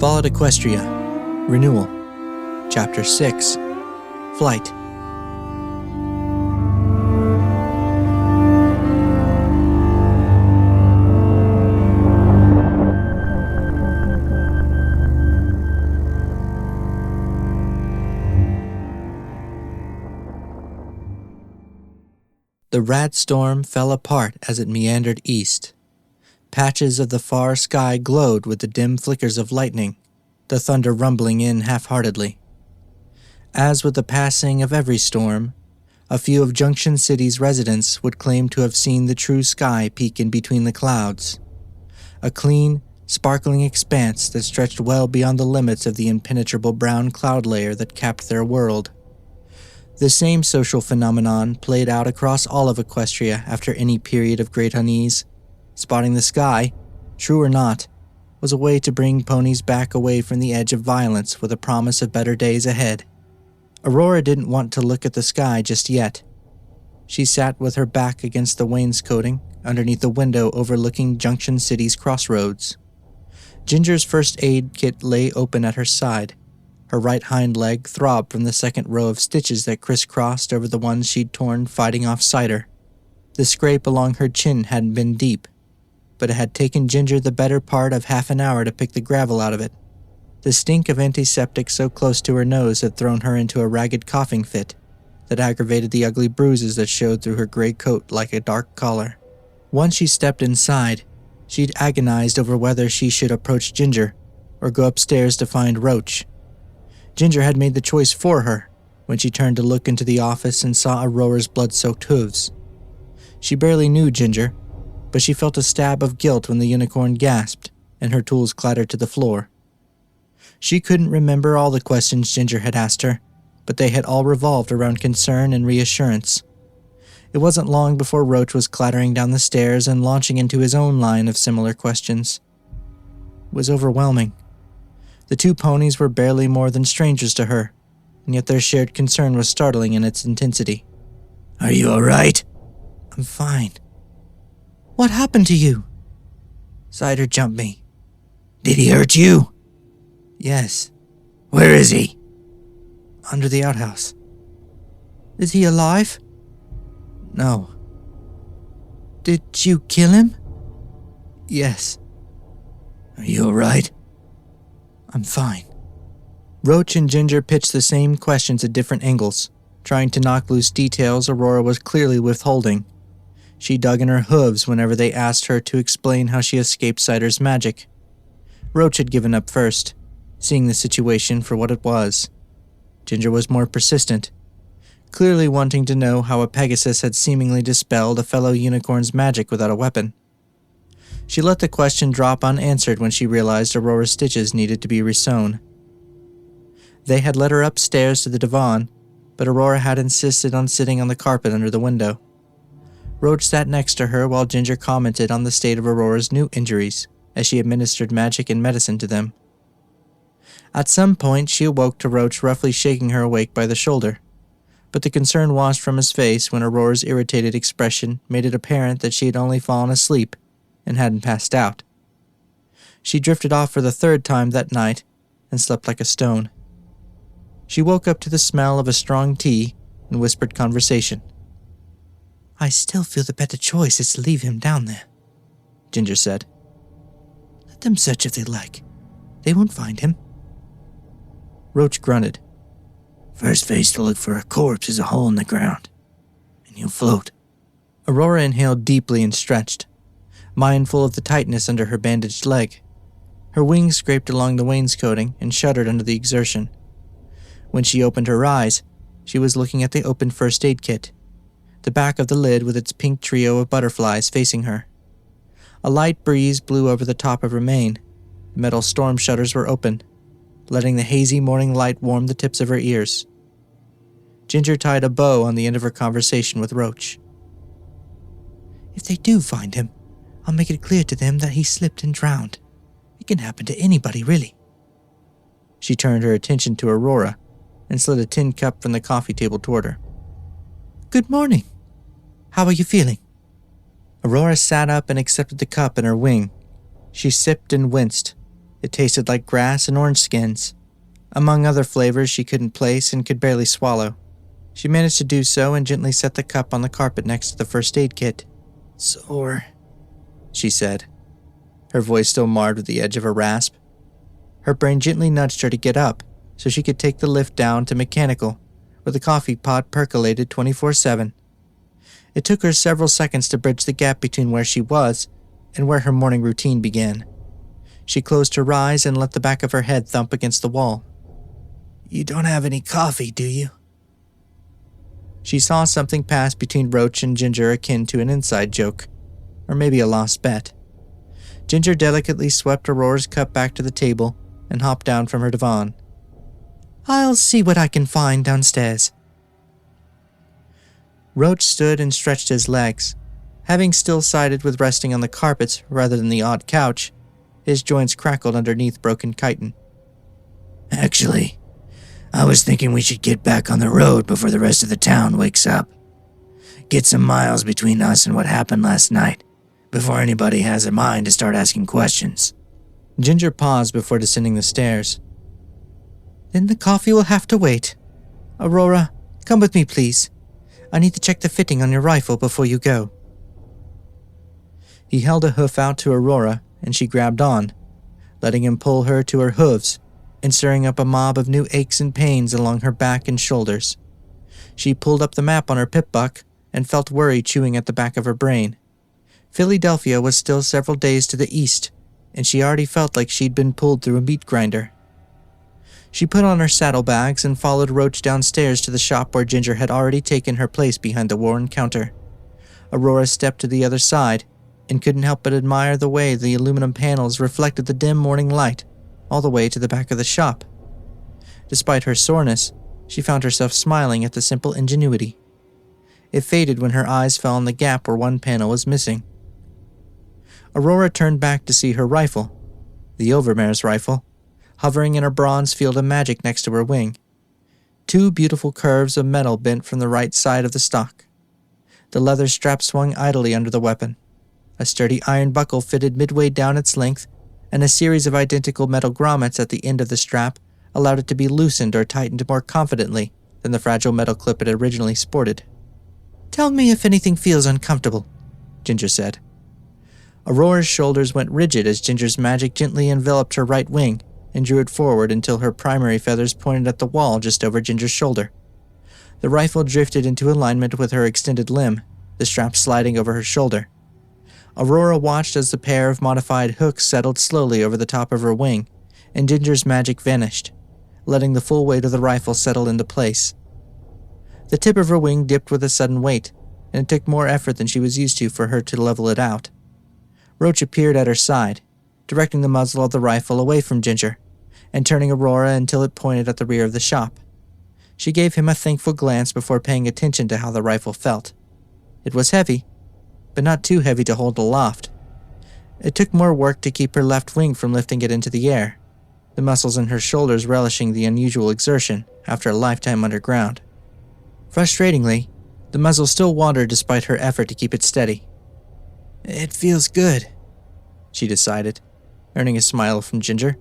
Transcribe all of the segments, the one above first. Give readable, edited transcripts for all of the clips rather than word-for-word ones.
Followed Equestria, Renewal, Chapter 6, Flight. The rat storm fell apart as it meandered east. Patches of the far sky glowed with the dim flickers of lightning, the thunder rumbling in half-heartedly. As with the passing of every storm, a few of Junction City's residents would claim to have seen the true sky peek in between the clouds, a clean, sparkling expanse that stretched well beyond the limits of the impenetrable brown cloud layer that capped their world. The same social phenomenon played out across all of Equestria after any period of great unease. Spotting the sky, true or not, was a way to bring ponies back away from the edge of violence with a promise of better days ahead. Aurora didn't want to look at the sky just yet. She sat with her back against the wainscoting underneath the window overlooking Junction City's crossroads. Ginger's first aid kit lay open at her side. Her right hind leg throbbed from the second row of stitches that crisscrossed over the ones she'd torn fighting off Cider. The scrape along her chin hadn't been deep, but it had taken Ginger the better part of half an hour to pick the gravel out of it. The stink of antiseptic so close to her nose had thrown her into a ragged coughing fit that aggravated the ugly bruises that showed through her gray coat like a dark collar. Once she stepped inside, she'd agonized over whether she should approach Ginger or go upstairs to find Roach. Ginger had made the choice for her when she turned to look into the office and saw Aurora's blood-soaked hooves. She barely knew Ginger, but she felt a stab of guilt when the unicorn gasped and her tools clattered to the floor. She couldn't remember all the questions Ginger had asked her, but they had all revolved around concern and reassurance. It wasn't long before Roach was clattering down the stairs and launching into his own line of similar questions. It was overwhelming. The two ponies were barely more than strangers to her, and yet their shared concern was startling in its intensity. "Are you all right?" "I'm fine." "What happened to you?" "Cider jumped me." "Did he hurt you?" "Yes." "Where is he?" "Under the outhouse." "Is he alive?" "No." "Did you kill him?" "Yes." "Are you all right?" "I'm fine." Roach and Ginger pitched the same questions at different angles, trying to knock loose details Aurora was clearly withholding. She dug in her hooves whenever they asked her to explain how she escaped Cider's magic. Roach had given up first, seeing the situation for what it was. Ginger was more persistent, clearly wanting to know how a Pegasus had seemingly dispelled a fellow unicorn's magic without a weapon. She let the question drop unanswered when she realized Aurora's stitches needed to be resewn. They had led her upstairs to the divan, but Aurora had insisted on sitting on the carpet under the window. Roach sat next to her while Ginger commented on the state of Aurora's new injuries as she administered magic and medicine to them. At some point, she awoke to Roach roughly shaking her awake by the shoulder, but the concern washed from his face when Aurora's irritated expression made it apparent that she had only fallen asleep and hadn't passed out. She drifted off for the third time that night and slept like a stone. She woke up to the smell of a strong tea and whispered conversation. "I still feel the better choice is to leave him down there," Ginger said. "Let them search if they like. They won't find him." Roach grunted. "First place to look for a corpse is a hole in the ground, and you'll float." Aurora inhaled deeply and stretched, mindful of the tightness under her bandaged leg. Her wings scraped along the wainscoting and shuddered under the exertion. When she opened her eyes, she was looking at the open first aid kit, the back of the lid with its pink trio of butterflies facing her. A light breeze blew over the top of her mane. The metal storm shutters were open, letting the hazy morning light warm the tips of her ears. Ginger tied a bow on the end of her conversation with Roach. "If they do find him, I'll make it clear to them that he slipped and drowned. It can happen to anybody, really." She turned her attention to Aurora and slid a tin cup from the coffee table toward her. "Good morning. How are you feeling?" Aurora sat up and accepted the cup in her wing. She sipped and winced, It tasted like grass and orange skins, among other flavors she couldn't place and could barely swallow. She managed to do so and gently set the cup on the carpet next to the first aid kit. "Sore," she said, her voice still marred with the edge of a rasp. Her brain gently nudged her to get up so she could take the lift down to mechanical, where the coffee pot percolated 24/7. It took her several seconds to bridge the gap between where she was and where her morning routine began. She closed her eyes and let the back of her head thump against the wall. "You don't have any coffee, do you?" She saw something pass between Roach and Ginger akin to an inside joke, or maybe a lost bet. Ginger delicately swept Aurora's cup back to the table and hopped down from her divan. "I'll see what I can find downstairs." Roach stood and stretched his legs. Having still sided with resting on the carpet rather than the odd couch, his joints crackled underneath broken chitin. "Actually, I was thinking we should get back on the road before the rest of the town wakes up. Get some miles between us and what happened last night, before anybody has a mind to start asking questions." Ginger paused before descending the stairs. "Then the coffee will have to wait. Aurora, come with me, please. I need to check the fitting on your rifle before you go." He held a hoof out to Aurora, and she grabbed on, letting him pull her to her hooves and stirring up a mob of new aches and pains along her back and shoulders. She pulled up the map on her pip-buck and felt worry chewing at the back of her brain. Philadelphia was still several days to the east, and she already felt like she'd been pulled through a meat grinder. She put on her saddlebags and followed Roach downstairs to the shop where Ginger had already taken her place behind the worn counter. Aurora stepped to the other side and couldn't help but admire the way the aluminum panels reflected the dim morning light all the way to the back of the shop. Despite her soreness, she found herself smiling at the simple ingenuity. It faded when her eyes fell on the gap where one panel was missing. Aurora turned back to see her rifle, the Overmare's rifle, hovering in a bronze field of magic next to her wing. Two beautiful curves of metal bent from the right side of the stock. The leather strap swung idly under the weapon. A sturdy iron buckle fitted midway down its length, and a series of identical metal grommets at the end of the strap allowed it to be loosened or tightened more confidently than the fragile metal clip it originally sported. "Tell me if anything feels uncomfortable," Ginger said. Aurora's shoulders went rigid as Ginger's magic gently enveloped her right wing and drew it forward until her primary feathers pointed at the wall just over Ginger's shoulder. The rifle drifted into alignment with her extended limb, the strap sliding over her shoulder. Aurora watched as the pair of modified hooks settled slowly over the top of her wing, and Ginger's magic vanished, letting the full weight of the rifle settle into place. The tip of her wing dipped with a sudden weight, and it took more effort than she was used to for her to level it out. Roach appeared at her side, directing the muzzle of the rifle away from Ginger, and turning Aurora until it pointed at the rear of the shop. She gave him a thankful glance before paying attention to how the rifle felt. It was heavy, but not too heavy to hold aloft. It took more work to keep her left wing from lifting it into the air, the muscles in her shoulders relishing the unusual exertion after a lifetime underground. Frustratingly, the muzzle still wandered despite her effort to keep it steady. "It feels good," she decided, earning a smile from Ginger.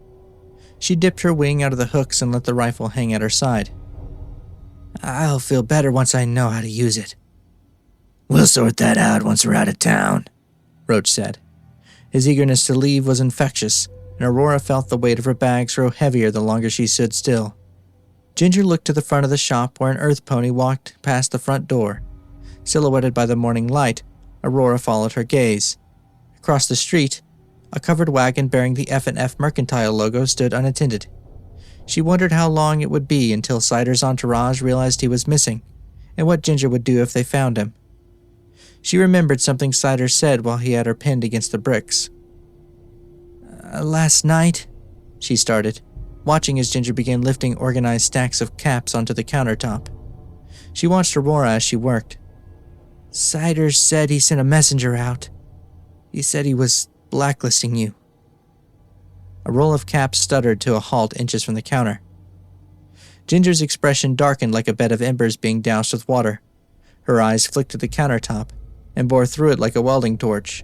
She dipped her wing out of the hooks and let the rifle hang at her side. "I'll feel better once I know how to use it." "We'll sort that out once we're out of town," Roach said. His eagerness to leave was infectious, and Aurora felt the weight of her bags grow heavier the longer she stood still. Ginger looked to the front of the shop where an earth pony walked past the front door. Silhouetted by the morning light, Aurora followed her gaze. Across the street, a covered wagon bearing the F&F Mercantile logo stood unattended. She wondered how long it would be until Cider's entourage realized he was missing, and what Ginger would do if they found him. She remembered something Cider said while he had her pinned against the bricks. "Last night," she started, watching as Ginger began lifting organized stacks of caps onto the countertop. She watched Aurora as she worked. "Cider said he sent a messenger out. He said he was blacklisting you." A roll of caps stuttered to a halt inches from the counter. Ginger's expression darkened like a bed of embers being doused with water. Her eyes flicked to the countertop and bore through it like a welding torch.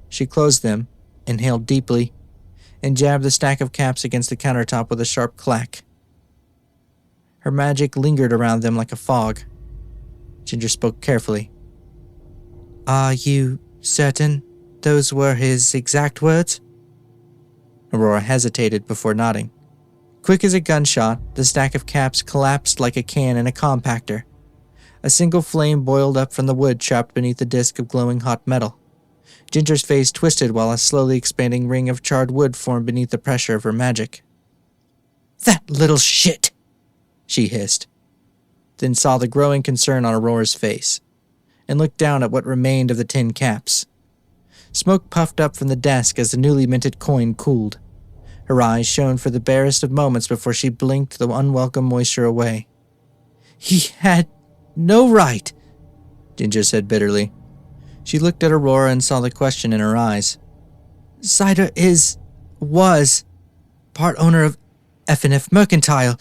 She closed them, inhaled deeply, and jabbed the stack of caps against the countertop with a sharp clack. Her magic lingered around them like a fog. Ginger spoke carefully. Are you certain those were his exact words? Aurora hesitated before nodding. Quick as a gunshot, the stack of caps collapsed like a can in a compactor. A single flame boiled up from the wood trapped beneath the disk of glowing hot metal. Ginger's face twisted while a slowly expanding ring of charred wood formed beneath the pressure of her magic. That little shit! She hissed, then saw the growing concern on Aurora's face, and looked down at what remained of the tin caps. Smoke puffed up from the desk as the newly minted coin cooled. Her eyes shone for the barest of moments before she blinked the unwelcome moisture away. He had no right, Ginger said bitterly. She looked at Aurora and saw the question in her eyes. Cider was part owner of F&F Mercantile.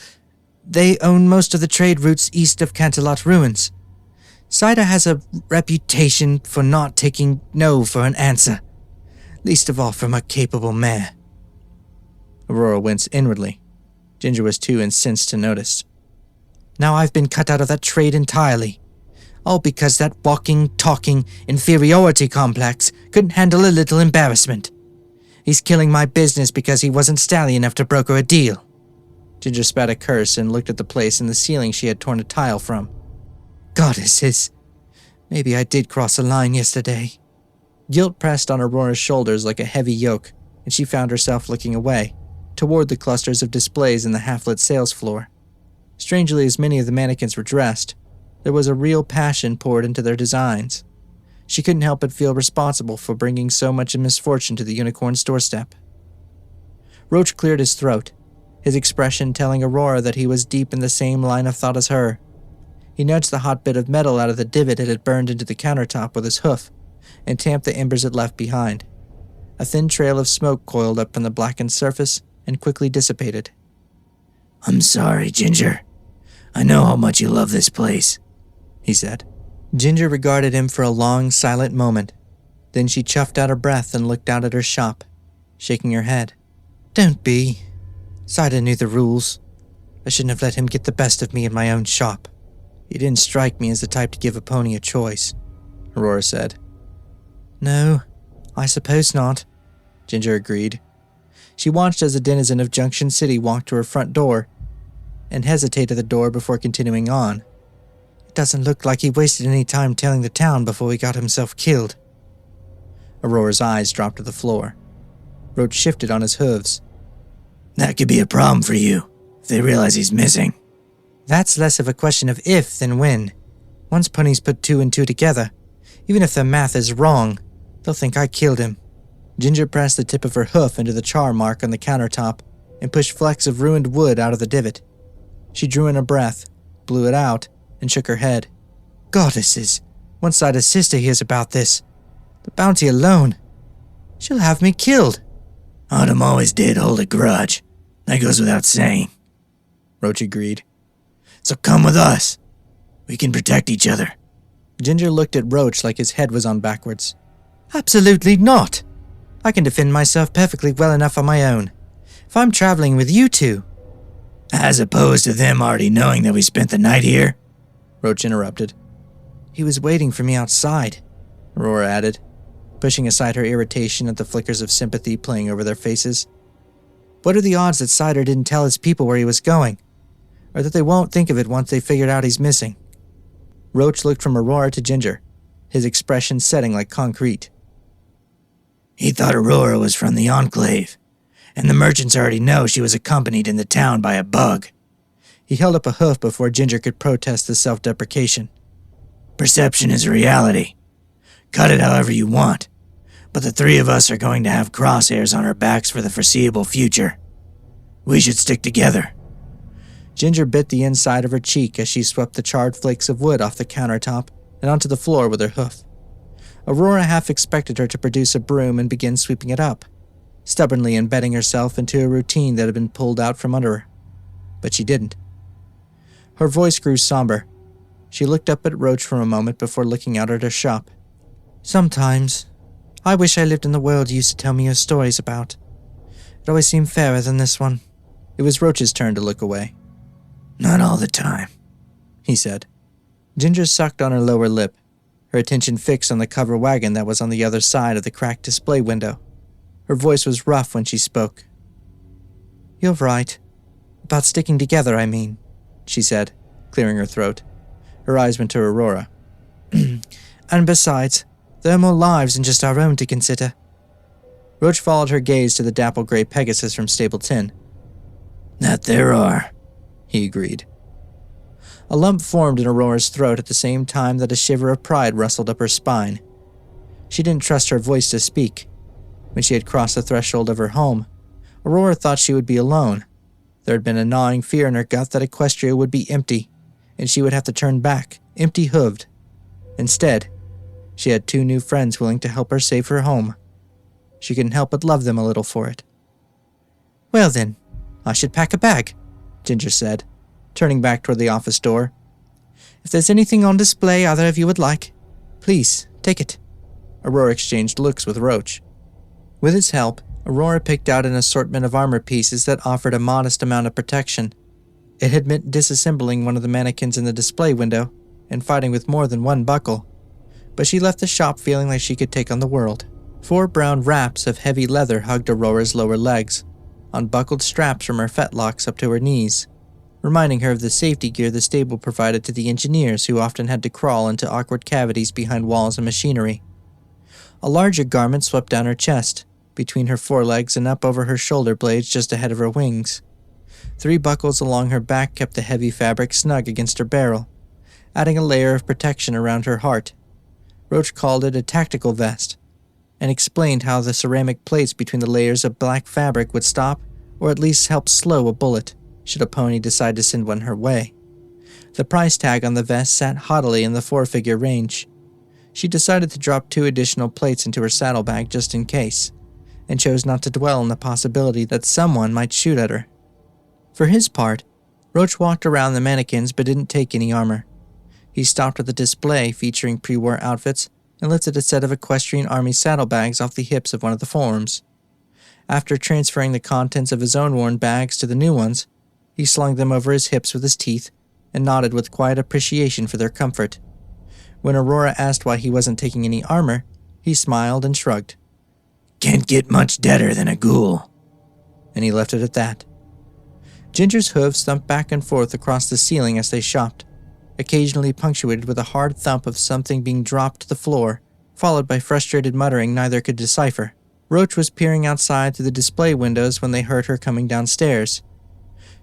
They own most of the trade routes east of Canterlot Ruins. Cider has a reputation for not taking no for an answer, least of all from a capable mare. Aurora winced inwardly. Ginger was too incensed to notice. Now I've been cut out of that trade entirely. All because that walking, talking, inferiority complex couldn't handle a little embarrassment. He's killing my business because he wasn't stally enough to broker a deal. Ginger spat a curse and looked at the place in the ceiling she had torn a tile from. Goddesses, maybe I did cross a line yesterday. Guilt pressed on Aurora's shoulders like a heavy yoke, and she found herself looking away, toward the clusters of displays in the half-lit sales floor. Strangely as many of the mannequins were dressed, there was a real passion poured into their designs. She couldn't help but feel responsible for bringing so much misfortune to the unicorn's doorstep. Roach cleared his throat, his expression telling Aurora that he was deep in the same line of thought as her. He nudged the hot bit of metal out of the divot it had burned into the countertop with his hoof, and tamped the embers it left behind. A thin trail of smoke coiled up from the blackened surface and quickly dissipated. I'm sorry, Ginger. I know how much you love this place, he said. Ginger regarded him for a long, silent moment. Then she chuffed out her breath and looked out at her shop, shaking her head. Don't be. Cider knew the rules. I shouldn't have let him get the best of me in my own shop. He didn't strike me as the type to give a pony a choice, Aurora said. No, I suppose not, Ginger agreed. She watched as a denizen of Junction City walked to her front door and hesitated at the door before continuing on. It doesn't look like he wasted any time telling the town before he got himself killed. Aurora's eyes dropped to the floor. Roach shifted on his hooves. That could be a problem for you, if they realize he's missing. That's less of a question of if than when. Once ponies put two and two together, even if their math is wrong, they'll think I killed him. Ginger pressed the tip of her hoof into the char mark on the countertop and pushed flecks of ruined wood out of the divot. She drew in a breath, blew it out, and shook her head. Goddesses, once Cider's sister hears about this, the bounty alone, she'll have me killed. Autumn always did hold a grudge. That goes without saying, Roach agreed. So come with us. We can protect each other. Ginger looked at Roach like his head was on backwards. Absolutely not. I can defend myself perfectly well enough on my own. If I'm traveling with you two. As opposed to them already knowing that we spent the night here? Roach interrupted. He was waiting for me outside, Aurora added, pushing aside her irritation at the flickers of sympathy playing over their faces. What are the odds that Cider didn't tell his people where he was going? Or that they won't think of it once they figured out he's missing? Roach looked from Aurora to Ginger, his expression setting like concrete. He thought Aurora was from the Enclave, and the merchants already know she was accompanied in the town by a bug. He held up a hoof before Ginger could protest the self-deprecation. Perception is reality. Cut it however you want, but the three of us are going to have crosshairs on our backs for the foreseeable future. We should stick together. Ginger bit the inside of her cheek as she swept the charred flakes of wood off the countertop and onto the floor with her hoof. Aurora half expected her to produce a broom and begin sweeping it up, stubbornly embedding herself into a routine that had been pulled out from under her. But she didn't. Her voice grew somber. She looked up at Roach for a moment before looking out at her shop. Sometimes, I wish I lived in the world you used to tell me your stories about. It always seemed fairer than this one. It was Roach's turn to look away. Not all the time, he said. Ginger sucked on her lower lip, her attention fixed on the covered wagon that was on the other side of the cracked display window. Her voice was rough when she spoke. You're right. About sticking together, I mean, she said, clearing her throat. Her eyes went to Aurora. And besides, there are more lives than just our own to consider. Roach followed her gaze to the dapple gray Pegasus from Stable 10. That there are, he agreed. A lump formed in Aurora's throat at the same time that a shiver of pride rustled up her spine. She didn't trust her voice to speak. When she had crossed the threshold of her home, Aurora thought she would be alone. There had been a gnawing fear in her gut that Equestria would be empty, and she would have to turn back, empty-hooved. Instead, she had 2 new friends willing to help her save her home. She couldn't help but love them a little for it. Well then, I should pack a bag, Ginger said, turning back toward the office door. If there's anything on display either of you would like, please, take it. Aurora exchanged looks with Roach. With his help, Aurora picked out an assortment of armor pieces that offered a modest amount of protection. It had meant disassembling one of the mannequins in the display window and fighting with more than one buckle, but she left the shop feeling like she could take on the world. 4 brown wraps of heavy leather hugged Aurora's lower legs, unbuckled straps from her fetlocks up to her knees, reminding her of the safety gear the stable provided to the engineers who often had to crawl into awkward cavities behind walls and machinery. A larger garment swept down her chest, between her forelegs and up over her shoulder blades just ahead of her wings. 3 buckles along her back kept the heavy fabric snug against her barrel, adding a layer of protection around her heart. Roach called it a tactical vest, and explained how the ceramic plates between the layers of black fabric would stop, or at least help slow a bullet, should a pony decide to send one her way. The price tag on the vest sat haughtily in the 4-figure range. She decided to drop 2 additional plates into her saddlebag just in case, and chose not to dwell on the possibility that someone might shoot at her. For his part, Roach walked around the mannequins but didn't take any armor. He stopped at the display featuring pre-war outfits and lifted a set of Equestrian Army saddlebags off the hips of one of the forms. After transferring the contents of his own worn bags to the new ones, he slung them over his hips with his teeth and nodded with quiet appreciation for their comfort. When Aurora asked why he wasn't taking any armor, he smiled and shrugged. Can't get much deader than a ghoul. And he left it at that. Ginger's hooves thumped back and forth across the ceiling as they shopped, occasionally punctuated with a hard thump of something being dropped to the floor, followed by frustrated muttering neither could decipher. Roach was peering outside through the display windows when they heard her coming downstairs.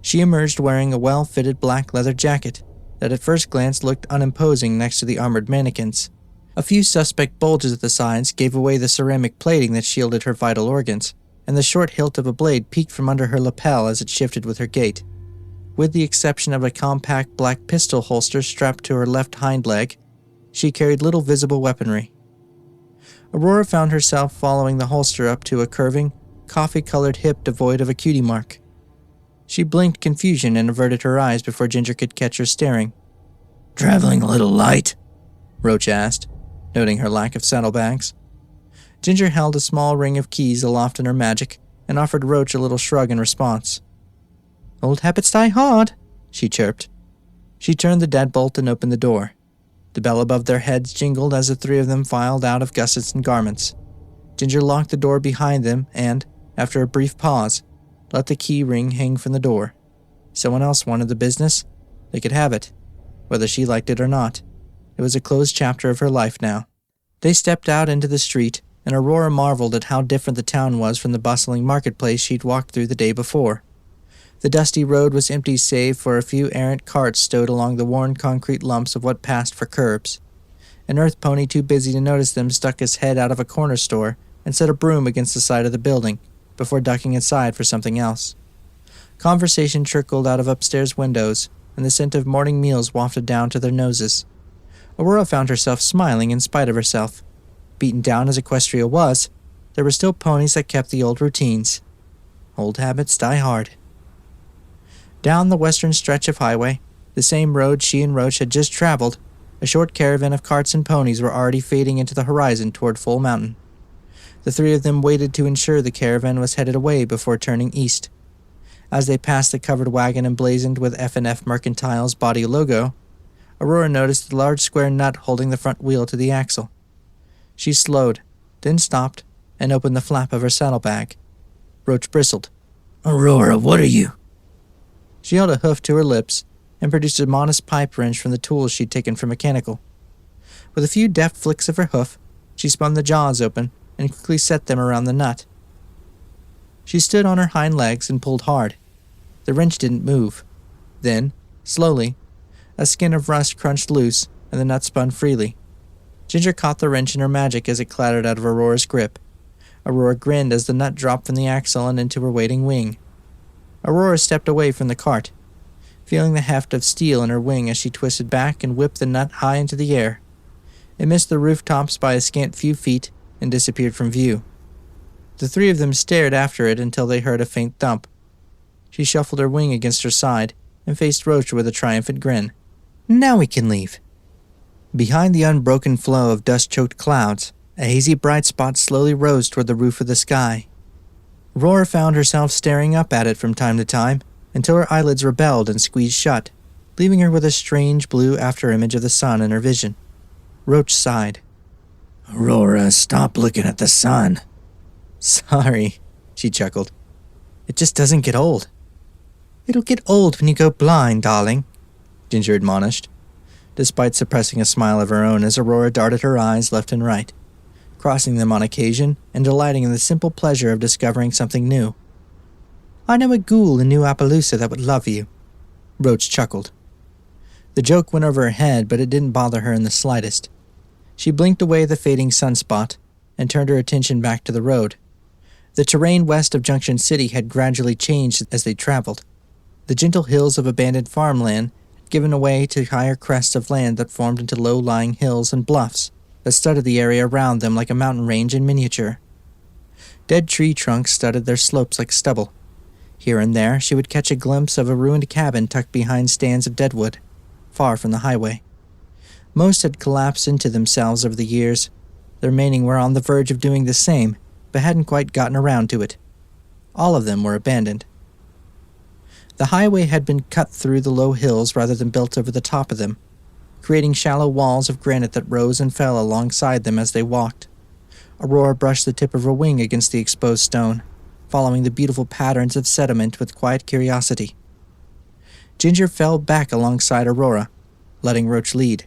She emerged wearing a well-fitted black leather jacket that at first glance looked unimposing next to the armored mannequins. A few suspect bulges at the sides gave away the ceramic plating that shielded her vital organs, and the short hilt of a blade peeked from under her lapel as it shifted with her gait. With the exception of a compact black pistol holster strapped to her left hind leg, she carried little visible weaponry. Aurora found herself following the holster up to a curving, coffee-colored hip devoid of a cutie mark. She blinked confusion and averted her eyes before Ginger could catch her staring. Traveling a little light? Roach asked, noting her lack of saddlebags. Ginger held a small ring of keys aloft in her magic and offered Roach a little shrug in response. Old habits die hard, she chirped. She turned the deadbolt and opened the door. The bell above their heads jingled as the 3 of them filed out of gussets and garments. Ginger locked the door behind them and, after a brief pause, let the key ring hang from the door. Someone else wanted the business. They could have it, whether she liked it or not. It was a closed chapter of her life now. They stepped out into the street, and Aurora marveled at how different the town was from the bustling marketplace she'd walked through the day before. The dusty road was empty save for a few errant carts stowed along the worn concrete lumps of what passed for curbs. An earth pony too busy to notice them stuck his head out of a corner store and set a broom against the side of the building before ducking inside for something else. Conversation trickled out of upstairs windows, and the scent of morning meals wafted down to their noses. Aurora found herself smiling in spite of herself. Beaten down as Equestria was, there were still ponies that kept the old routines. Old habits die hard. Down the western stretch of highway, the same road she and Roach had just traveled, a short caravan of carts and ponies were already fading into the horizon toward Full Mountain. The three of them waited to ensure the caravan was headed away before turning east. As they passed the covered wagon emblazoned with F&F Mercantile's body logo, Aurora noticed the large square nut holding the front wheel to the axle. She slowed, then stopped, and opened the flap of her saddlebag. Roach bristled. Aurora, what are you? She held a hoof to her lips and produced a modest pipe wrench from the tools she'd taken for mechanical. With a few deft flicks of her hoof, she spun the jaws open and quickly set them around the nut. She stood on her hind legs and pulled hard. The wrench didn't move. Then, slowly, a skin of rust crunched loose and the nut spun freely. Ginger caught the wrench in her magic as it clattered out of Aurora's grip. Aurora grinned as the nut dropped from the axle and into her waiting wing. Aurora stepped away from the cart, feeling the heft of steel in her wing as she twisted back and whipped the nut high into the air. It missed the rooftops by a scant few feet and disappeared from view. The three of them stared after it until they heard a faint thump. She shuffled her wing against her side and faced Roach with a triumphant grin. Now we can leave. Behind the unbroken flow of dust-choked clouds, a hazy bright spot slowly rose toward the roof of the sky. Aurora found herself staring up at it from time to time until her eyelids rebelled and squeezed shut, leaving her with a strange blue afterimage of the sun in her vision. Roach sighed. Aurora, stop looking at the sun. Sorry, she chuckled. It just doesn't get old. It'll get old when you go blind, darling, Ginger admonished, despite suppressing a smile of her own as Aurora darted her eyes left and right, crossing them on occasion and delighting in the simple pleasure of discovering something new. I know a ghoul in New Appaloosa that would love you. Roach chuckled. The joke went over her head, but it didn't bother her in the slightest. She blinked away the fading sunspot and turned her attention back to the road. The terrain west of Junction City had gradually changed as they traveled. The gentle hills of abandoned farmland had given way to higher crests of land that formed into low-lying hills and bluffs that studded the area around them like a mountain range in miniature. Dead tree trunks studded their slopes like stubble. Here and there she would catch a glimpse of a ruined cabin tucked behind stands of deadwood, far from the highway. Most had collapsed into themselves over the years. The remaining were on the verge of doing the same, but hadn't quite gotten around to it. All of them were abandoned. The highway had been cut through the low hills rather than built over the top of them, creating shallow walls of granite that rose and fell alongside them as they walked. Aurora brushed the tip of her wing against the exposed stone, following the beautiful patterns of sediment with quiet curiosity. Ginger fell back alongside Aurora, letting Roach lead.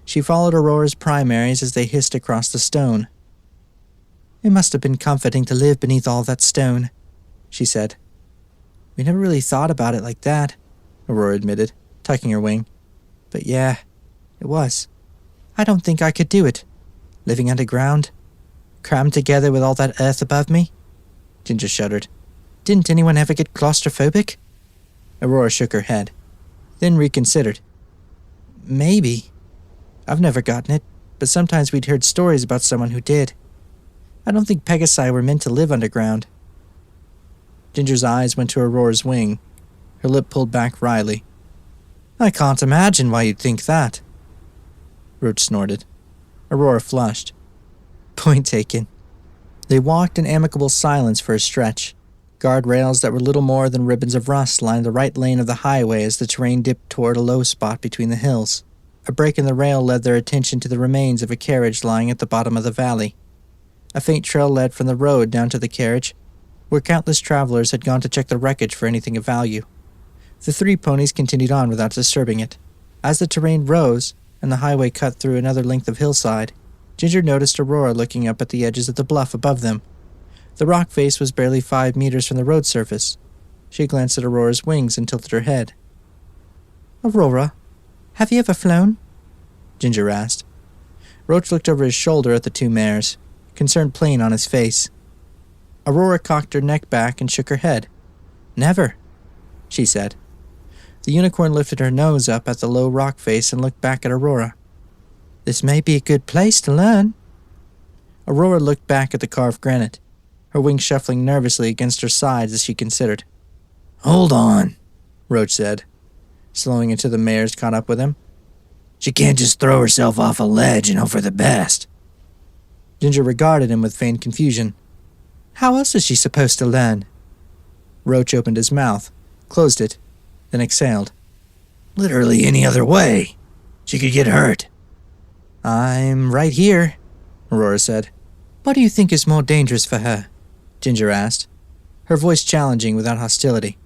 She followed Aurora's primaries as they hissed across the stone. It must have been comforting to live beneath all that stone, she said. We never really thought about it like that, Aurora admitted, tucking her wing. But yeah, it was. I don't think I could do it. Living underground, crammed together with all that earth above me. Ginger shuddered. Didn't anyone ever get claustrophobic? Aurora shook her head, then reconsidered. Maybe. I've never gotten it, but sometimes we'd heard stories about someone who did. I don't think Pegasi were meant to live underground. Ginger's eyes went to Aurora's wing. Her lip pulled back wryly. I can't imagine why you'd think that. Roach snorted. Aurora flushed. Point taken. They walked in amicable silence for a stretch. Guardrails that were little more than ribbons of rust lined the right lane of the highway as the terrain dipped toward a low spot between the hills. A break in the rail led their attention to the remains of a carriage lying at the bottom of the valley. A faint trail led from the road down to the carriage, where countless travelers had gone to check the wreckage for anything of value. The three ponies continued on without disturbing it. As the terrain rose and the highway cut through another length of hillside, Ginger noticed Aurora looking up at the edges of the bluff above them. The rock face was barely 5 meters from the road surface. She glanced at Aurora's wings and tilted her head. Aurora, have you ever flown? Ginger asked. Roach looked over his shoulder at the two mares, concern plain on his face. Aurora cocked her neck back and shook her head. Never, she said. The unicorn lifted her nose up at the low rock face and looked back at Aurora. This may be a good place to learn. Aurora looked back at the carved granite, her wings shuffling nervously against her sides as she considered. Hold on, Roach said, slowing until the mares caught up with him. She can't just throw herself off a ledge and hope for the best. Ginger regarded him with feigned confusion. How else is she supposed to learn? Roach opened his mouth, closed it, then exhaled. Literally any other way. She could get hurt. I'm right here, Aurora said. What do you think is more dangerous for her? Ginger asked, her voice challenging without hostility.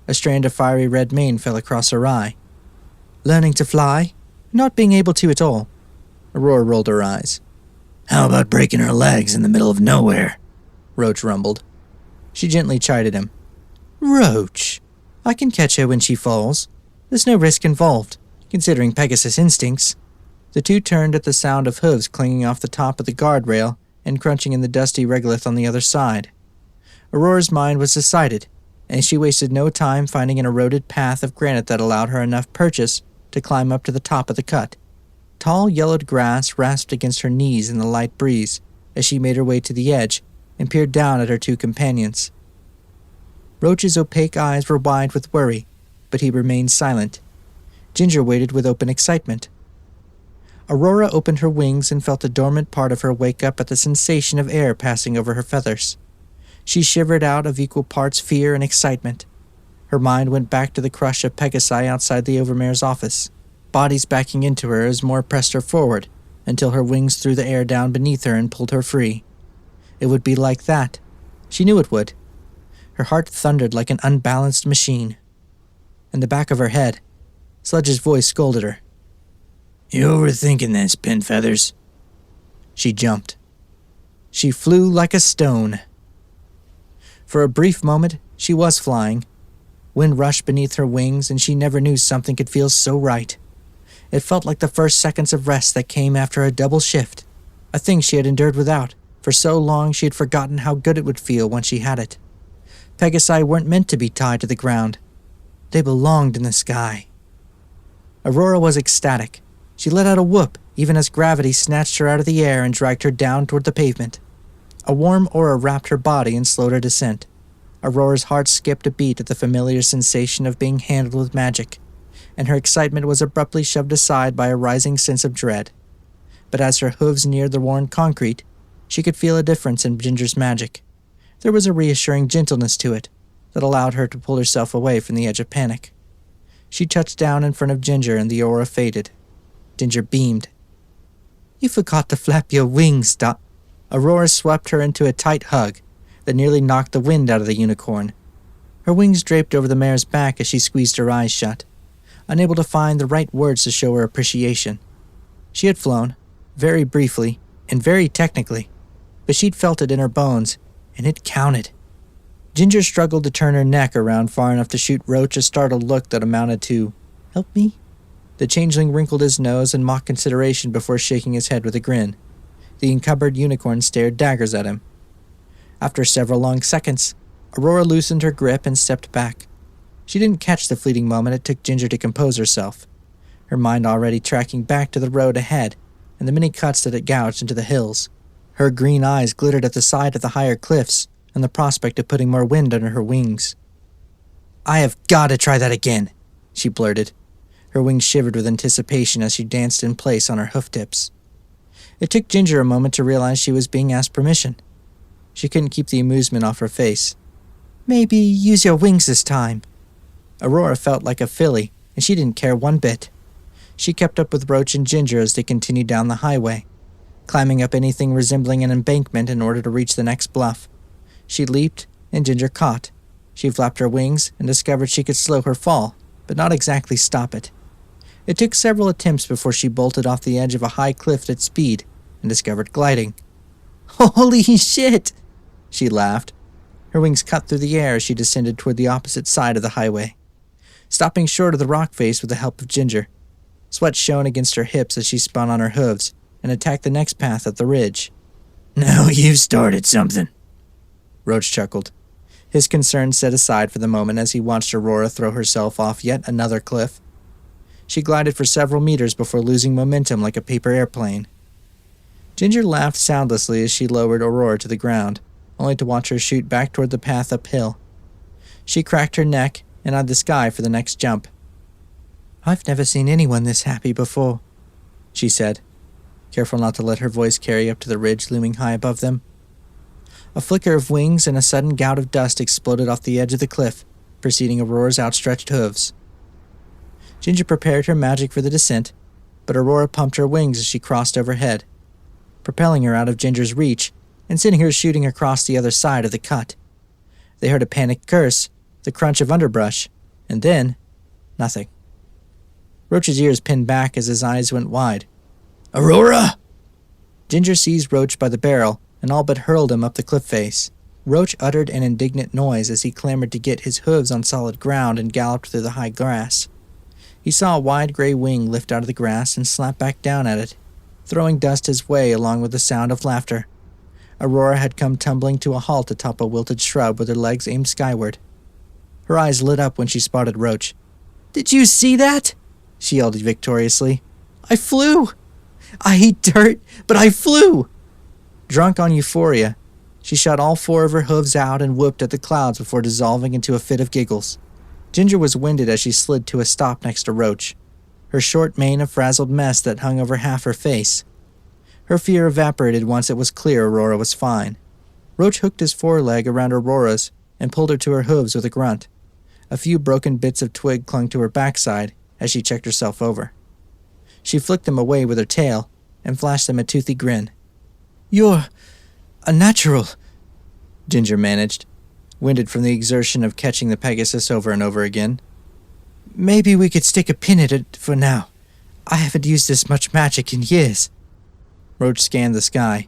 A strand of fiery red mane fell across her eye. Learning to fly? Not being able to at all. Aurora rolled her eyes. How about breaking her legs in the middle of nowhere? Roach rumbled. She gently chided him. Roach, I can catch her when she falls. There's no risk involved, considering Pegasus' instincts. The two turned at the sound of hooves clanging off the top of the guardrail and crunching in the dusty regolith on the other side. Aurora's mind was decided, and she wasted no time finding an eroded path of granite that allowed her enough purchase to climb up to the top of the cut. Tall yellowed grass rasped against her knees in the light breeze as she made her way to the edge and peered down at her two companions. Roach's opaque eyes were wide with worry, but he remained silent. Ginger waited with open excitement. Aurora opened her wings and felt a dormant part of her wake up at the sensation of air passing over her feathers. She shivered out of equal parts fear and excitement. Her mind went back to the crush of Pegasi outside the Overmare's office, bodies backing into her as more pressed her forward, until her wings threw the air down beneath her and pulled her free. It would be like that. She knew it would. Her heart thundered like an unbalanced machine. In the back of her head, Sludge's voice scolded her. You overthinking this, Pinfeathers. She jumped. She flew like a stone. For a brief moment, she was flying. Wind rushed beneath her wings, and she never knew something could feel so right. It felt like the first seconds of rest that came after a double shift, a thing she had endured without. For so long she had forgotten how good it would feel when she had it. Pegasi weren't meant to be tied to the ground. They belonged in the sky. Aurora was ecstatic. She let out a whoop, even as gravity snatched her out of the air and dragged her down toward the pavement. A warm aura wrapped her body and slowed her descent. Aurora's heart skipped a beat at the familiar sensation of being handled with magic, and her excitement was abruptly shoved aside by a rising sense of dread. But as her hooves neared the worn concrete, she could feel a difference in Ginger's magic. There was a reassuring gentleness to it that allowed her to pull herself away from the edge of panic. She touched down in front of Ginger and the aura faded. Ginger beamed. You forgot to flap your wings, Dot. Aurora swept her into a tight hug that nearly knocked the wind out of the unicorn. Her wings draped over the mare's back as she squeezed her eyes shut, unable to find the right words to show her appreciation. She had flown, very briefly and very technically, but she'd felt it in her bones, and it counted. Ginger struggled to turn her neck around far enough to shoot Roach a startled look that amounted to, "Help me?" The changeling wrinkled his nose in mock consideration before shaking his head with a grin. The encumbered unicorn stared daggers at him. After several long seconds, Aurora loosened her grip and stepped back. She didn't catch the fleeting moment it took Ginger to compose herself, her mind already tracking back to the road ahead and the many cuts that it gouged into the hills. Her green eyes glittered at the sight of the higher cliffs and the prospect of putting more wind under her wings. "I have got to try that again," she blurted. Her wings shivered with anticipation as she danced in place on her hoof tips. It took Ginger a moment to realize she was being asked permission. She couldn't keep the amusement off her face. Maybe use your wings this time. Aurora felt like a filly, and she didn't care one bit. She kept up with Roach and Ginger as they continued down the highway, climbing up anything resembling an embankment in order to reach the next bluff. She leaped, and Ginger caught. She flapped her wings and discovered she could slow her fall, but not exactly stop it. It took several attempts before she bolted off the edge of a high cliff at speed and discovered gliding. "Holy shit!" She laughed. Her wings cut through the air as she descended toward the opposite side of the highway, stopping short of the rock face with the help of Ginger. Sweat shone against her hips as she spun on her hooves and attacked the next path up the ridge. "Now you've started something," Roach chuckled, his concern set aside for the moment as he watched Aurora throw herself off yet another cliff. She glided for several meters before losing momentum like a paper airplane. Ginger laughed soundlessly as she lowered Aurora to the ground, only to watch her shoot back toward the path uphill. She cracked her neck and eyed the sky for the next jump. "I've never seen anyone this happy before," she said. careful not to let her voice carry up to the ridge looming high above them. A flicker of wings and a sudden gout of dust exploded off the edge of the cliff, preceding Aurora's outstretched hooves. Ginger prepared her magic for the descent, but Aurora pumped her wings as she crossed overhead, propelling her out of Ginger's reach and sending her shooting across the other side of the cut. They heard a panicked curse, the crunch of underbrush, and then, nothing. Roach's ears pinned back as his eyes went wide. Aurora! Ginger seized Roach by the barrel and all but hurled him up the cliff face. Roach uttered an indignant noise as he clamored to get his hooves on solid ground and galloped through the high grass. He saw a wide gray wing lift out of the grass and slap back down at it, throwing dust his way along with the sound of laughter. Aurora had come tumbling to a halt atop a wilted shrub with her legs aimed skyward. Her eyes lit up when she spotted Roach. Did you see that? She yelled victoriously. I flew! I hate dirt, but I flew! Drunk on euphoria, she shot all four of her hooves out and whooped at the clouds before dissolving into a fit of giggles. Ginger was winded as she slid to a stop next to Roach, her short mane a frazzled mess that hung over half her face. Her fear evaporated once it was clear Aurora was fine. Roach hooked his foreleg around Aurora's and pulled her to her hooves with a grunt. A few broken bits of twig clung to her backside as she checked herself over. She flicked them away with her tail and flashed them a toothy grin. You're a natural, Ginger managed, winded from the exertion of catching the Pegasus over and over again. Maybe we could stick a pin in it for now. I haven't used this much magic in years. Roach scanned the sky.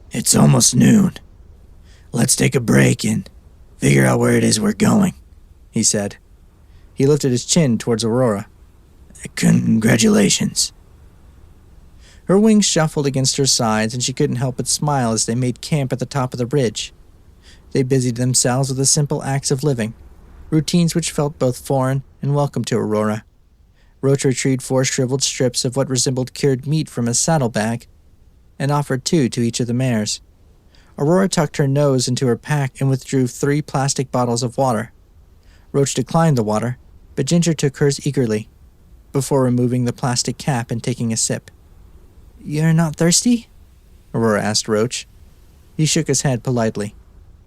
It's almost noon. Let's take a break and figure out where it is we're going, he said. He lifted his chin towards Aurora. Congratulations. Her wings shuffled against her sides, and she couldn't help but smile as they made camp at the top of the ridge. They busied themselves with the simple acts of living, routines which felt both foreign and welcome to Aurora. Roach retrieved 4 shriveled strips of what resembled cured meat from his saddlebag, and offered 2 to each of the mares. Aurora tucked her nose into her pack and withdrew 3 plastic bottles of water. Roach declined the water, but Ginger took hers eagerly, before removing the plastic cap and taking a sip. You're not thirsty? Aurora asked Roach. He shook his head politely.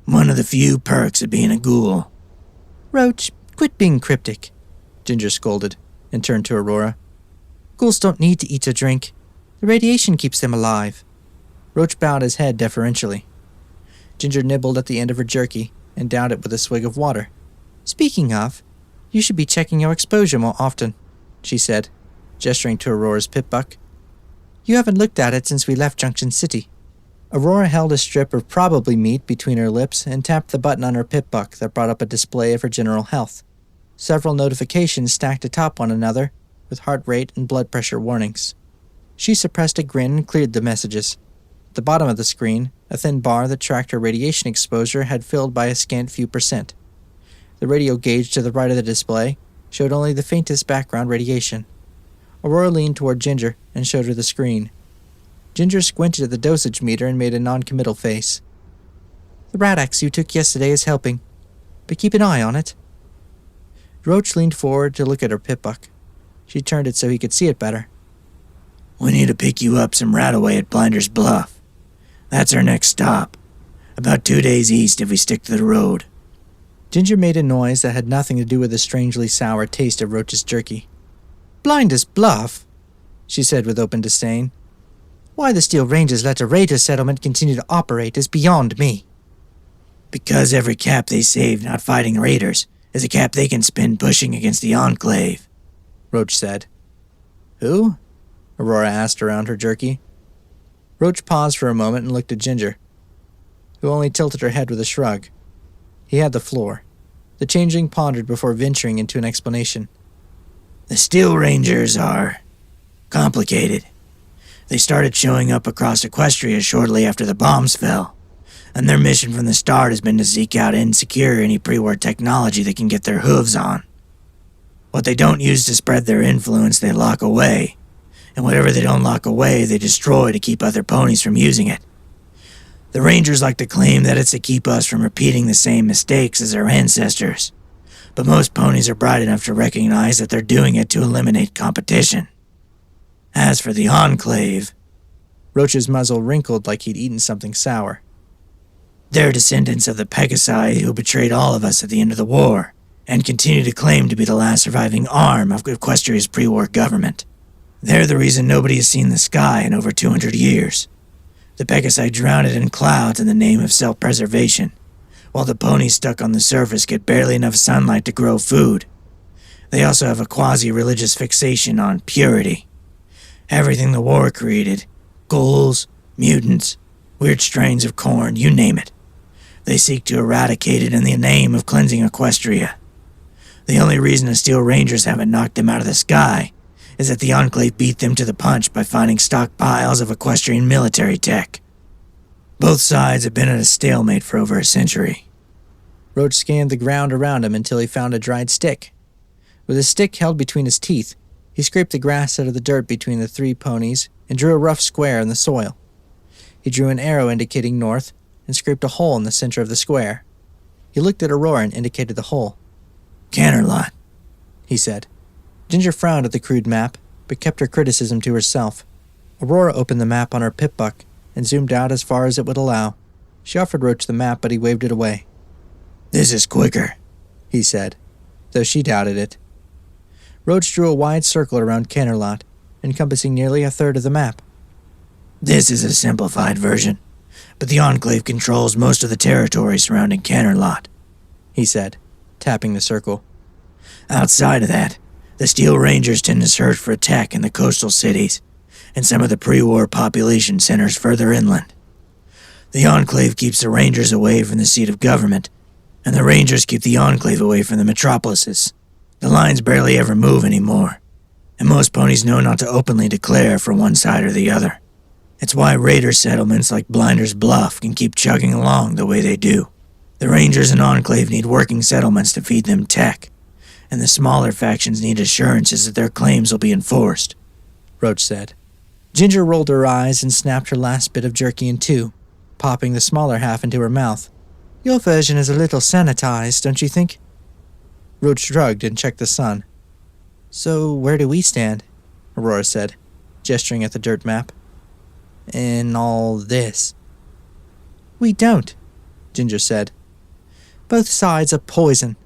One of the few perks of being a ghoul. Roach, quit being cryptic, Ginger scolded, and turned to Aurora. Ghouls don't need to eat or drink. The radiation keeps them alive. Roach bowed his head deferentially. Ginger nibbled at the end of her jerky and downed it with a swig of water. Speaking of, you should be checking your exposure more often, she said, gesturing to Aurora's pip-buck. You haven't looked at it since we left Junction City. Aurora held a strip of probably meat between her lips and tapped the button on her pip-buck that brought up a display of her general health. Several notifications stacked atop one another, with heart rate and blood pressure warnings. She suppressed a grin and cleared the messages. At the bottom of the screen, a thin bar that tracked her radiation exposure had filled by a scant few %. The radio gauge to the right of the display showed only the faintest background radiation. Aurora leaned toward Ginger and showed her the screen. Ginger squinted at the dosage meter and made a non-committal face. The Radax you took yesterday is helping, but keep an eye on it. Roach leaned forward to look at her pip-buck. She turned it so he could see it better. We need to pick you up some right-away at Blinder's Bluff. That's our next stop. About 2 days east if we stick to the road. Ginger made a noise that had nothing to do with the strangely sour taste of Roach's jerky. Blinder's Bluff, she said with open disdain. Why the Steel Rangers let a raider settlement continue to operate is beyond me. Because every cap they save not fighting raiders is a cap they can spend pushing against the Enclave, Roach said. Who? Aurora asked around her jerky. Roach paused for a moment and looked at Ginger, who only tilted her head with a shrug. He had the floor. The changeling pondered before venturing into an explanation. The Steel Rangers are complicated. They started showing up across Equestria shortly after the bombs fell, and their mission from the start has been to seek out and secure any pre-war technology they can get their hooves on. What they don't use to spread their influence, they lock away, and whatever they don't lock away, they destroy to keep other ponies from using it. The Rangers like to claim that it's to keep us from repeating the same mistakes as our ancestors, but most ponies are bright enough to recognize that they're doing it to eliminate competition. As for the Enclave, Roach's muzzle wrinkled like he'd eaten something sour. They're descendants of the Pegasi who betrayed all of us at the end of the war, and continue to claim to be the last surviving arm of Equestria's pre-war government. They're the reason nobody has seen the sky in over 200 years. The Pegasi drown it in clouds in the name of self-preservation, while the ponies stuck on the surface get barely enough sunlight to grow food. They also have a quasi-religious fixation on purity. Everything the war created, ghouls, mutants, weird strains of corn, you name it. They seek to eradicate it in the name of cleansing Equestria. The only reason the Steel Rangers haven't knocked them out of the sky is that the Enclave beat them to the punch by finding stockpiles of equestrian military tech. Both sides have been at a stalemate for over a century. Roach scanned the ground around him until he found a dried stick. With his stick held between his teeth, he scraped the grass out of the dirt between the 3 ponies and drew a rough square in the soil. He drew an arrow indicating north and scraped a hole in the center of the square. He looked at Aurora and indicated the hole. Canterlot, he said. Ginger frowned at the crude map, but kept her criticism to herself. Aurora opened the map on her pip-buck and zoomed out as far as it would allow. She offered Roach the map, but he waved it away. This is quicker, he said, though she doubted it. Roach drew a wide circle around Canterlot, encompassing nearly a third of the map. This is a simplified version, but the Enclave controls most of the territory surrounding Canterlot, he said, tapping the circle. Outside of that, the Steel Rangers tend to search for tech in the coastal cities and some of the pre-war population centers further inland. The Enclave keeps the Rangers away from the seat of government, and the Rangers keep the Enclave away from the metropolises. The lines barely ever move anymore, and most ponies know not to openly declare for one side or the other. It's why raider settlements like Blinder's Bluff can keep chugging along the way they do. The Rangers and Enclave need working settlements to feed them tech, and the smaller factions need assurances that their claims will be enforced, Roach said. Ginger rolled her eyes and snapped her last bit of jerky in 2, popping the smaller half into her mouth. Your version is a little sanitized, don't you think? Roach shrugged and checked the sun. So where do we stand? Aurora said, gesturing at the dirt map. In all this. We don't, Ginger said. Both sides are poison,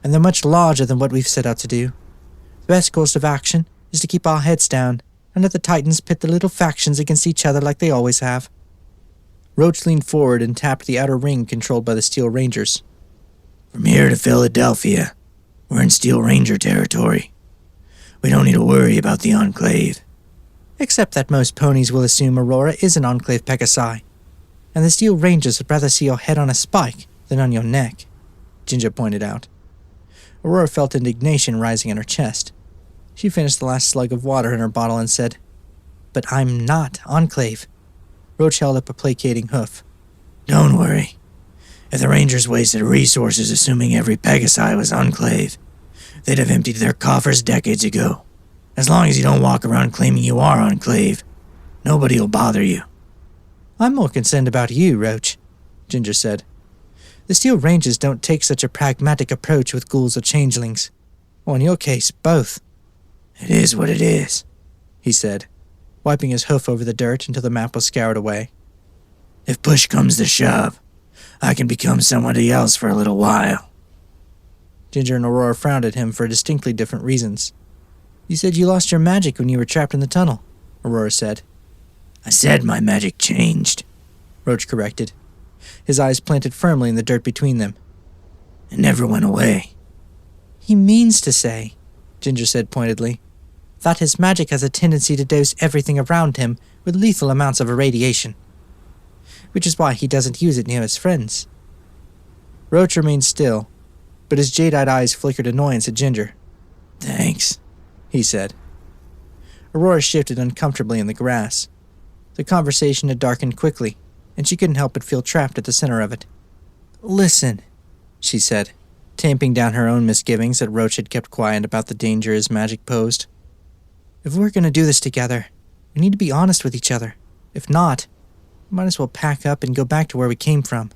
and they're much larger than what we've set out to do. The best course of action is to keep our heads down and let the Titans pit the little factions against each other like they always have. Roach leaned forward and tapped the outer ring controlled by the Steel Rangers. From here to Philadelphia, we're in Steel Ranger territory. We don't need to worry about the Enclave. Except that most ponies will assume Aurora is an Enclave Pegasi, and the Steel Rangers would rather see your head on a spike than on your neck, Ginger pointed out. Aurora felt indignation rising in her chest. She finished the last slug of water in her bottle and said, But I'm not Enclave. Roach held up a placating hoof. Don't worry. If the Rangers wasted resources assuming every Pegasi was Enclave, they'd have emptied their coffers decades ago. As long as you don't walk around claiming you are Enclave, nobody will bother you. I'm more concerned about you, Roach, Ginger said. The Steel Rangers don't take such a pragmatic approach with ghouls or changelings. Or in your case, both. It is what it is, he said, wiping his hoof over the dirt until the map was scoured away. If push comes to shove, I can become somebody else for a little while. Ginger and Aurora frowned at him for distinctly different reasons. You said you lost your magic when you were trapped in the tunnel, Aurora said. I said my magic changed, Roach corrected, his eyes planted firmly in the dirt between them. It never went away. He means to say, Ginger said pointedly, that his magic has a tendency to dose everything around him with lethal amounts of irradiation, which is why he doesn't use it near his friends. Roach remained still, but his jade-eyed eyes flickered annoyance at Ginger. Thanks, he said. Aurora shifted uncomfortably in the grass. The conversation had darkened quickly, and she couldn't help but feel trapped at the center of it. Listen, she said, tamping down her own misgivings that Roach had kept quiet about the danger his magic posed. If we're going to do this together, we need to be honest with each other. If not, we might as well pack up and go back to where we came from.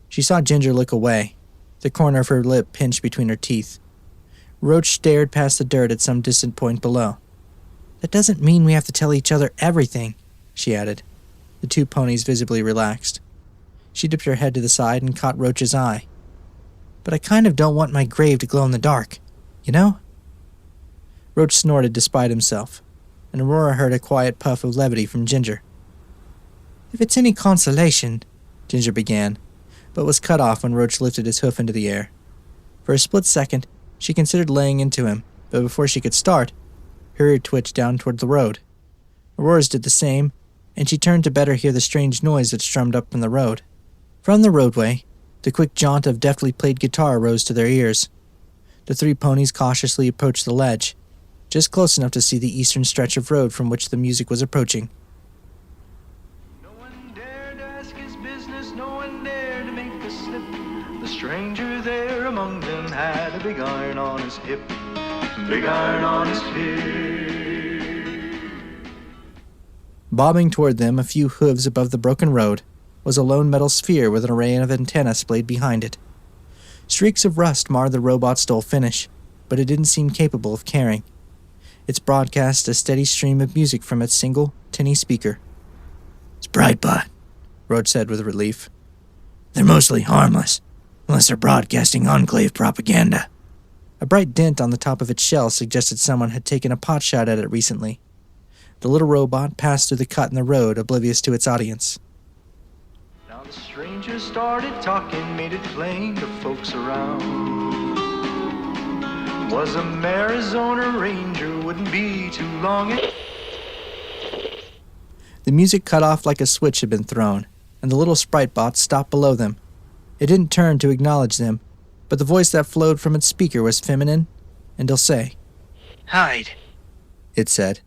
She saw Ginger look away, the corner of her lip pinched between her teeth. Roach stared past the dirt at some distant point below. That doesn't mean we have to tell each other everything, she added. The two ponies visibly relaxed. She dipped her head to the side and caught Roach's eye. But I kind of don't want my grave to glow in the dark, you know? Roach snorted despite himself, and Aurora heard a quiet puff of levity from Ginger. If it's any consolation, Ginger began, but was cut off when Roach lifted his hoof into the air. For a split second, she considered laying into him, but before she could start, her ear twitched down toward the road. Aurora's did the same, and she turned to better hear the strange noise that strummed up from the road. From the roadway, the quick jaunt of deftly played guitar rose to their ears. The three ponies cautiously approached the ledge, just close enough to see the eastern stretch of road from which the music was approaching. No one dared ask his business, no one dared to make a slip. The stranger there among them had a big iron on his hip, big iron on his hip. Bobbing toward them a few hooves above the broken road was a lone metal sphere with an array of antennae splayed behind it. Streaks of rust marred the robot's dull finish, but it didn't seem capable of carrying. It broadcast a steady stream of music from its single, tinny speaker. It's Brightbot, Roach said with relief. They're mostly harmless, unless they're broadcasting Enclave propaganda. A bright dent on the top of its shell suggested someone had taken a pot shot at it recently. The little robot passed through the cut in the road, oblivious to its audience. Now the stranger started talking, made it plain to folks around. Was a Arizona Ranger, wouldn't be too long. The music cut off like a switch had been thrown, and the little sprite bot stopped below them. It didn't turn to acknowledge them, but the voice that flowed from its speaker was feminine and dulce. Hide, It said.